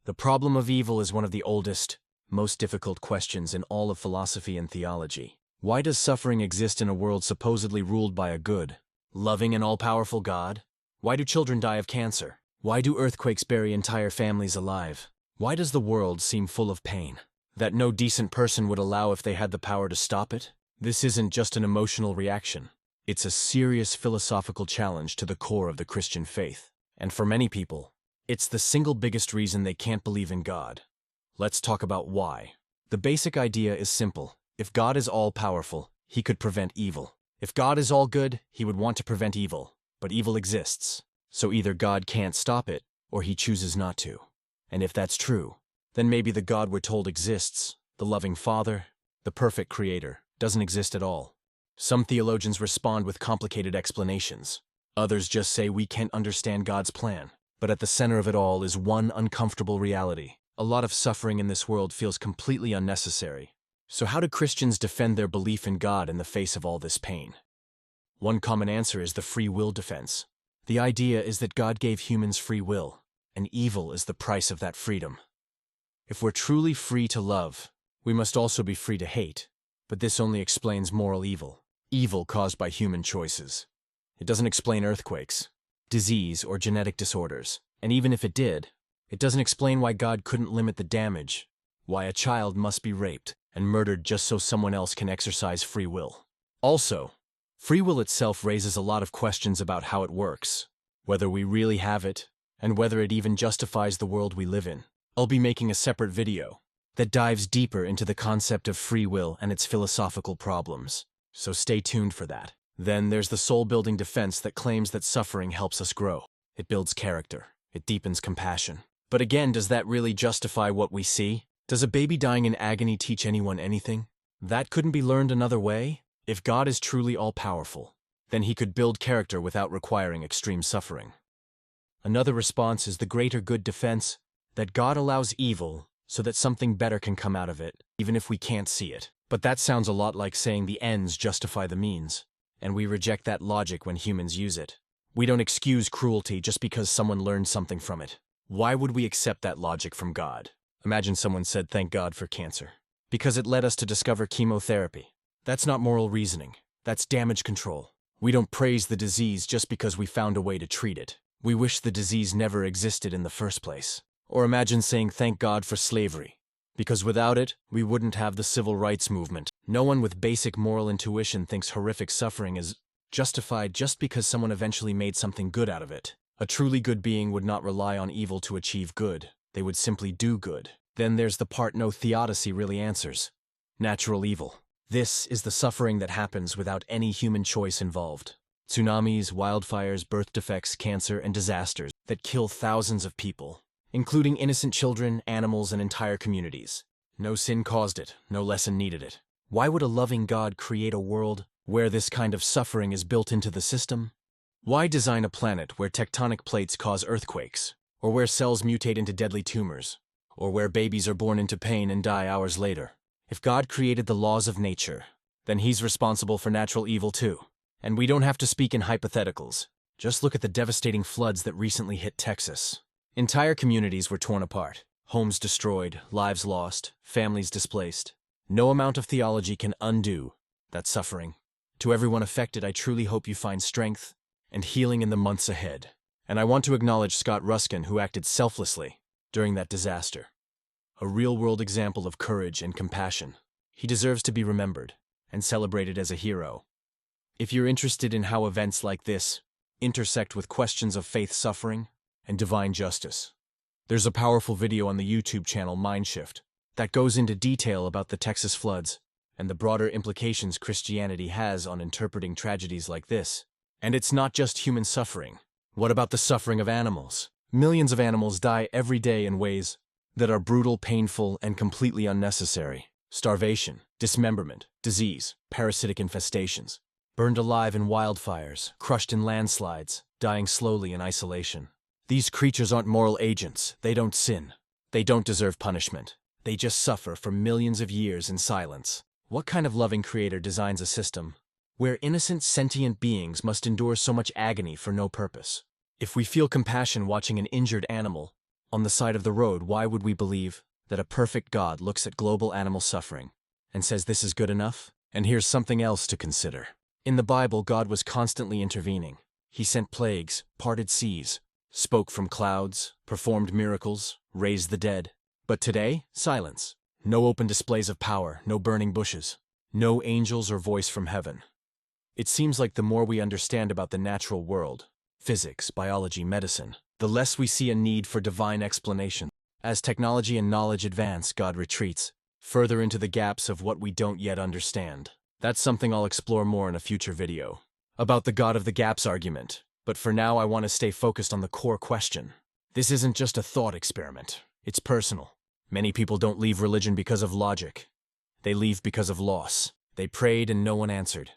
The problem of evil is one of the oldest, most difficult questions in all of philosophy and theology. Why does suffering exist in a world supposedly ruled by a good, loving and all-powerful God? Why do children die of cancer? Why do earthquakes bury entire families alive? Why does the world seem full of pain that no decent person would allow if they had the power to stop it? This isn't just an emotional reaction. It's a serious philosophical challenge to the core of the Christian faith. And for many people, it's the single biggest reason they can't believe in God. Let's talk about why. The basic idea is simple. If God is all-powerful, he could prevent evil. If God is all good, he would want to prevent evil. But evil exists. So either God can't stop it, or he chooses not to. And if that's true, then maybe the God we're told exists, the loving Father, the perfect Creator, doesn't exist at all. Some theologians respond with complicated explanations. Others just say we can't understand God's plan. But at the center of it all is one uncomfortable reality. A lot of suffering in this world feels completely unnecessary. So how do Christians defend their belief in God in the face of all this pain? One common answer is the free will defense. The idea is that God gave humans free will, and evil is the price of that freedom. If we're truly free to love, we must also be free to hate. But this only explains moral evil, evil caused by human choices. It doesn't explain earthquakes, disease, or genetic disorders. And even if it did, it doesn't explain why God couldn't limit the damage, why a child must be raped and murdered just so someone else can exercise free will. Also, free will itself raises a lot of questions about how it works, whether we really have it, and whether it even justifies the world we live in. I'll be making a separate video that dives deeper into the concept of free will and its philosophical problems, so stay tuned for that. Then there's the soul-building defense that claims that suffering helps us grow. It builds character. It deepens compassion. But again, does that really justify what we see? Does a baby dying in agony teach anyone anything? That couldn't be learned another way? If God is truly all-powerful, then he could build character without requiring extreme suffering. Another response is the greater good defense, that God allows evil so that something better can come out of it, even if we can't see it. But that sounds a lot like saying the ends justify the means. And we reject that logic when humans use it. We don't excuse cruelty just because someone learned something from it. Why would we accept that logic from God? Imagine someone said, "Thank God for cancer, because it led us to discover chemotherapy." That's not moral reasoning. That's damage control. We don't praise the disease just because we found a way to treat it. We wish the disease never existed in the first place. Or imagine saying, "Thank God for slavery, because without it, we wouldn't have the civil rights movement." No one with basic moral intuition thinks horrific suffering is justified just because someone eventually made something good out of it. A truly good being would not rely on evil to achieve good. They would simply do good. Then there's the part no theodicy really answers. Natural evil. This is the suffering that happens without any human choice involved. Tsunamis, wildfires, birth defects, cancer, and disasters that kill thousands of people, including innocent children, animals, and entire communities. No sin caused it. No lesson needed it. Why would a loving God create a world where this kind of suffering is built into the system? Why design a planet where tectonic plates cause earthquakes, or where cells mutate into deadly tumors, or where babies are born into pain and die hours later? If God created the laws of nature, then he's responsible for natural evil too. And we don't have to speak in hypotheticals. Just look at the devastating floods that recently hit Texas. Entire communities were torn apart, homes destroyed, lives lost, families displaced. No amount of theology can undo that suffering. To everyone affected, I truly hope you find strength and healing in the months ahead. And I want to acknowledge Scott Ruskin, who acted selflessly during that disaster. A real-world example of courage and compassion. He deserves to be remembered and celebrated as a hero. If you're interested in how events like this intersect with questions of faith, suffering, and divine justice, there's a powerful video on the YouTube channel Mindshift that goes into detail about the Texas floods and the broader implications Christianity has on interpreting tragedies like this. And it's not just human suffering. What about the suffering of animals? Millions of animals die every day in ways that are brutal, painful, and completely unnecessary. Starvation, dismemberment, disease, parasitic infestations, burned alive in wildfires, crushed in landslides, dying slowly in isolation. These creatures aren't moral agents. They don't sin. They don't deserve punishment. They just suffer for millions of years in silence. What kind of loving creator designs a system where innocent sentient beings must endure so much agony for no purpose? If we feel compassion watching an injured animal, On the side of the road, why would we believe that a perfect God looks at global animal suffering and says this is good enough? And here's something else to consider. In the Bible, God was constantly intervening. He sent plagues, parted seas, spoke from clouds, performed miracles, raised the dead. But today, silence. No open displays of power, no burning bushes, no angels or voice from heaven. It seems like the more we understand about the natural world, physics, biology, medicine, the less we see a need for divine explanation. As technology and knowledge advance, God retreats further into the gaps of what we don't yet understand. That's something I'll explore more in a future video about the God of the gaps argument. But for now, I want to stay focused on the core question. This isn't just a thought experiment. It's personal. Many people don't leave religion because of logic. They leave because of loss. They prayed and no one answered.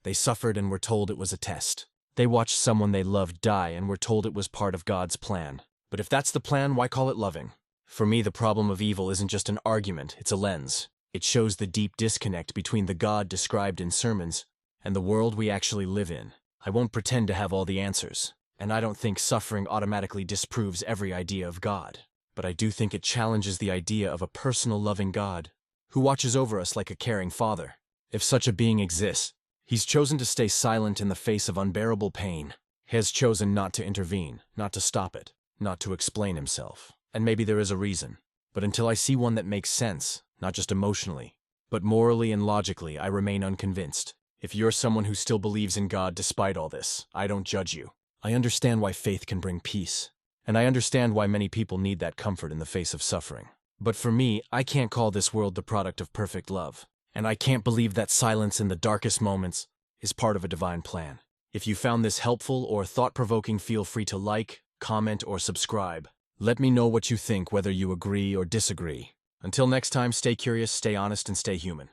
They suffered and were told it was a test. They watched someone they loved die and were told it was part of God's plan. But if that's the plan, why call it loving? For me, the problem of evil isn't just an argument, it's a lens. It shows the deep disconnect between the God described in sermons and the world we actually live in. I won't pretend to have all the answers, and I don't think suffering automatically disproves every idea of God. But I do think it challenges the idea of a personal loving God who watches over us like a caring father. If such a being exists, He's chosen to stay silent in the face of unbearable pain. He has chosen not to intervene, not to stop it, not to explain Himself. And maybe there is a reason. But until I see one that makes sense, not just emotionally, but morally and logically, I remain unconvinced. If you're someone who still believes in God despite all this, I don't judge you. I understand why faith can bring peace. And I understand why many people need that comfort in the face of suffering. But for me, I can't call this world the product of perfect love. And I can't believe that silence in the darkest moments is part of a divine plan. If you found this helpful or thought-provoking, feel free to like, comment, or subscribe. Let me know what you think, whether you agree or disagree. Until next time, stay curious, stay honest, and stay human.